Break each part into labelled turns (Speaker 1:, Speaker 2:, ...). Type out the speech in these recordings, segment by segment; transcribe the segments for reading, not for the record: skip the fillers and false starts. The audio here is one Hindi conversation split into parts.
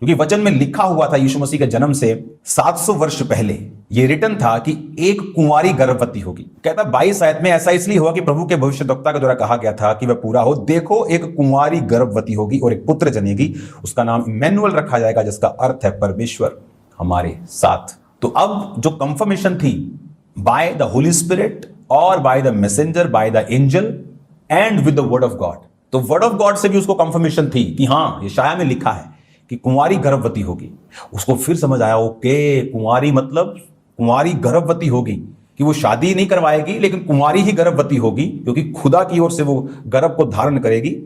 Speaker 1: क्योंकि वचन में लिखा हुआ था यीशु मसीह के जन्म से 700 वर्ष पहले ये रिटन था कि एक कुंवारी गर्भवती होगी। कहता 22 आयत में ऐसा इसलिए हुआ कि प्रभु के भविष्यद्वक्ता के द्वारा कहा गया था कि वह पूरा हो। देखो एक कुंवारी गर्भवती होगी और एक पुत्र जनेगी, उसका नाम इम्मैनुअल रखा जाएगा, जिसका अर्थ है परमेश्वर हमारे साथ। तो अब जो कंफर्मेशन थी बाय द होली स्पिरिट और by the messenger, by the angel and with the word of God, तो वर्ड ऑफ गॉड से भी उसको कंफर्मेशन थी कि हाँ यशाया में लिखा है कि कुंवारी गर्भवती होगी। उसको फिर समझ आया, ओके कुंवारी मतलब कुंवारी गर्भवती होगी, कि वो शादी नहीं करवाएगी लेकिन कुंवारी ही गर्भवती होगी, क्योंकि खुदा की ओर से वो गर्भ को धारण करेगी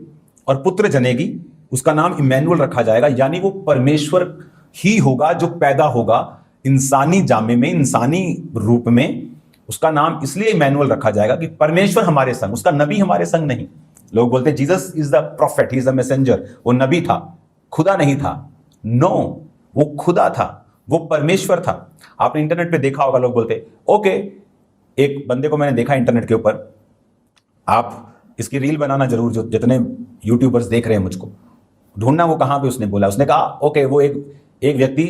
Speaker 1: और पुत्र जनेगी, उसका नाम इम्मैनुअल रखा जाएगा। यानी वो परमेश्वर ही होगा जो पैदा होगा इंसानी जामे में, इंसानी रूप में। उसका नाम इसलिए इम्मैनुअल रखा जाएगा कि परमेश्वर हमारे संग, उसका नबी हमारे संग नहीं। लोग बोलते हैं Jesus is the profit, he is the messenger. वो नबी था, खुदा नहीं था। नो, वो खुदा था, वो परमेश्वर था। आपने इंटरनेट पे देखा होगा, लोग बोलते ओके, एक बंदे को मैंने देखा इंटरनेट के ऊपर, आप इसकी रील बनाना जरूर, जो जितने यूट्यूबर्स देख रहे हैं मुझको ढूंढना वो कहां पे उसने बोला। उसने कहा ओके, वो एक व्यक्ति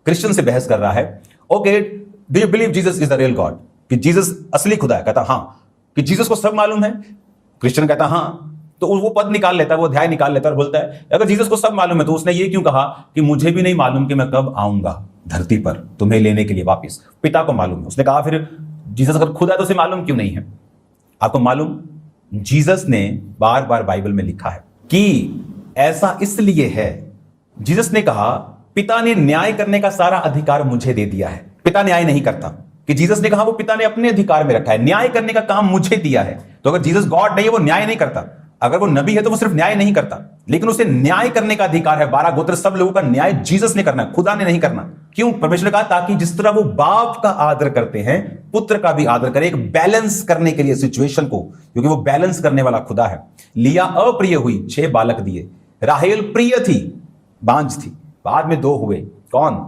Speaker 1: क्रिश्चियन से बहस कर रहा है, okay do you believe Jesus is the real God, कि जीसस असली खुदा है। कहता हाँ, कि जीसस को सब मालूम है। क्रिश्चियन कहता हाँ, तो वो पद निकाल लेता है, वो अध्याय निकाल लेता है और बोलता है अगर जीसस को सब मालूम है तो उसने ये क्यों कहा कि मुझे भी नहीं मालूम कि मैं कब आऊंगा धरती पर तुम्हें लेने के लिए वापस, पिता को मालूम है। उसने कहा फिर जीसस अगर खुदा तो उसे मालूम क्यों नहीं है? आपको मालूम, जीसस ने बार बार बाइबल में लिखा है कि ऐसा इसलिए है, जीसस ने कहा पिता ने न्याय करने का सारा अधिकार मुझे दे दिया है। पिता न्याय नहीं करता, कि जीसस ने कहा वो पिता ने अपने अधिकार में रखा है, न्याय करने का काम मुझे दिया है। तो अगर जीसस गॉड नहीं है, वो न्याय नहीं करता। अगर वो नबी है तो वो सिर्फ न्याय नहीं करता, लेकिन उसे न्याय करने का अधिकार है। 12 गोत्र सब लोगों का न्याय जीसस ने करना है, खुदा ने नहीं करना। क्यों? परमेश्वर ने कहा ताकि जिस तरह वो बाप का आदर करते हैं पुत्र का भी आदर करे, एक बैलेंस करने के लिए सिचुएशन को, क्योंकि वो बैलेंस करने वाला खुदा है। लिया अप्रिय हुई, 6 बालक दिए। राहेल प्रिय थी, बांझ थी, बाद में 2 हुए। कौन?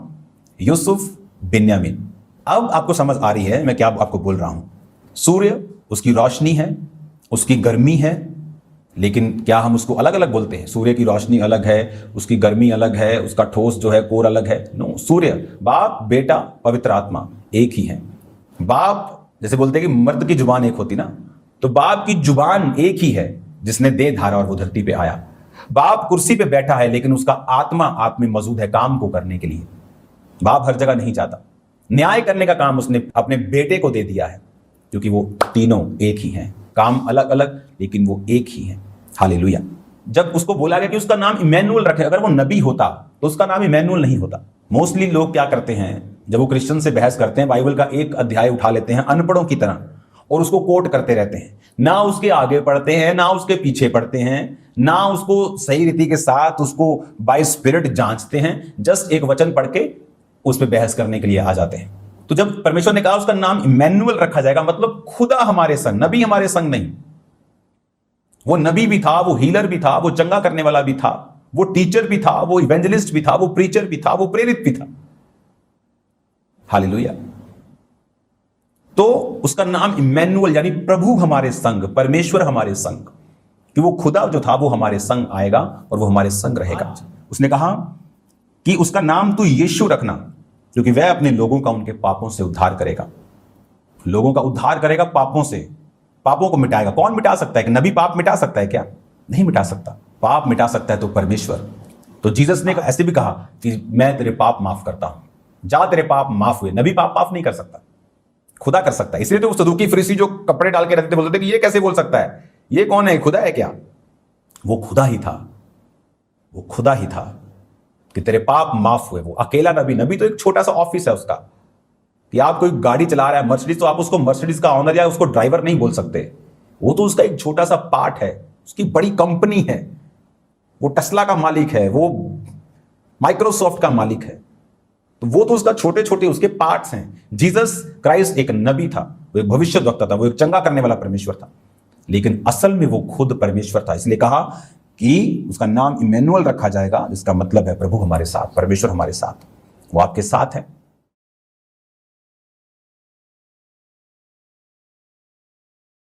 Speaker 1: यूसुफ, बिन्यामीन। अब आपको समझ आ रही है मैं क्या आपको बोल रहा हूं। सूर्य उसकी रोशनी है, उसकी गर्मी है, लेकिन क्या हम उसको अलग अलग बोलते हैं? सूर्य की रोशनी अलग है, उसकी गर्मी अलग है, उसका ठोस जो है कोर अलग है। नो, सूर्य, बाप, बेटा, पवित्र आत्मा एक ही है। बाप, जैसे बोलते हैं कि मर्द की जुबान एक होती ना, तो बाप की जुबान एक ही है जिसने देह धारा और वो धरती पे आया। बाप कुर्सी पे बैठा है लेकिन उसका आत्मा आप में मौजूद है काम को करने के लिए। बाप हर जगह नहीं जाता। न्याय करने का काम उसने अपने बेटे को दे दिया है, क्योंकि वो तीनों एक ही हैं, काम अलग अलग लेकिन वो एक ही है। हालेलुया। जब उसको बोला गया कि उसका नाम इम्मैनुअल रखे, अगर वो नबी होता तो उसका नाम इम्मैनुअल नहीं होता। मोस्टली लोग क्या करते हैं, जब वो क्रिश्चियन से बहस करते हैं, बाइबल का एक अध्याय उठा लेते हैं अनपढ़ों की तरह और उसको कोट करते रहते हैं। ना उसके आगे पढ़ते हैं, ना उसके पीछे पढ़ते हैं, ना उसको सही रीति के साथ उसको बाय स्पिरिट जांचते हैं। जस्ट एक वचन पढ़ के उस पर बहस करने के लिए आ जाते हैं। तो जब परमेश्वर ने कहा उसका नाम इम्मैनुअल रखा जाएगा, मतलब खुदा हमारे संग, नबी हमारे संग नहीं। वो नबी भी था, वो हीलर भी था, वो चंगा करने वाला भी था, वो टीचर भी था, वो इवेंजलिस्ट भी था, वो प्रीचर भी था, वो प्रेरित भी था। हालेलुया। तो उसका नाम इम्मैनुअल यानी प्रभु हमारे संग, परमेश्वर हमारे संग, कि वो खुदा जो था वो हमारे संग आएगा और वो हमारे संग रहेगा। उसने कहा कि उसका नाम तू यीशु रखना, क्योंकि वह अपने लोगों का उनके पापों से उद्धार करेगा। लोगों का उद्धार करेगा पापों से, पापों को मिटाएगा। कौन मिटा सकता है? कि नबी पाप मिटा सकता है क्या? नहीं मिटा सकता। पाप मिटा सकता है तो परमेश्वर। तो जीसस ने ऐसे भी कहा कि मैं तेरे पाप माफ करता हूं, जा तेरे पाप माफ हुए। नबी पाप माफ नहीं कर सकता, खुदा कर सकता है। इसलिए तो सदूकी फरीसी जो कपड़े डाल के रहते थे बोलते थे कि ये कैसे बोल सकता है, ये कौन है, खुदा है क्या? वो खुदा ही था, वो खुदा ही था कि तेरे पाप माफ हुए। वो अकेला नबी तो एक छोटा सा ऑफिस है उसका, कि आप कोई गाड़ी चला रहा है मर्सिडीज, तो आप उसको मर्सिडीज का ऑनर या उसको ड्राइवर नहीं बोल सकते। वो तो उसका एक छोटा सा पार्ट है, उसकी बड़ी कंपनी है। वो टेस्ला का मालिक है, वो माइक्रोसॉफ्ट का मालिक है। तो वो तो उसका छोटे छोटे उसके पार्ट्स हैं। जीसस क्राइस्ट एक नबी था, वो एक भविष्यद्वक्ता था, वो एक चंगा करने वाला परमेश्वर था, लेकिन असल में वो खुद परमेश्वर था। इसलिए कहा कि उसका नाम इम्मैनुअल रखा जाएगा, जिसका मतलब है प्रभु हमारे साथ, परमेश्वर हमारे साथ। वो आपके साथ है।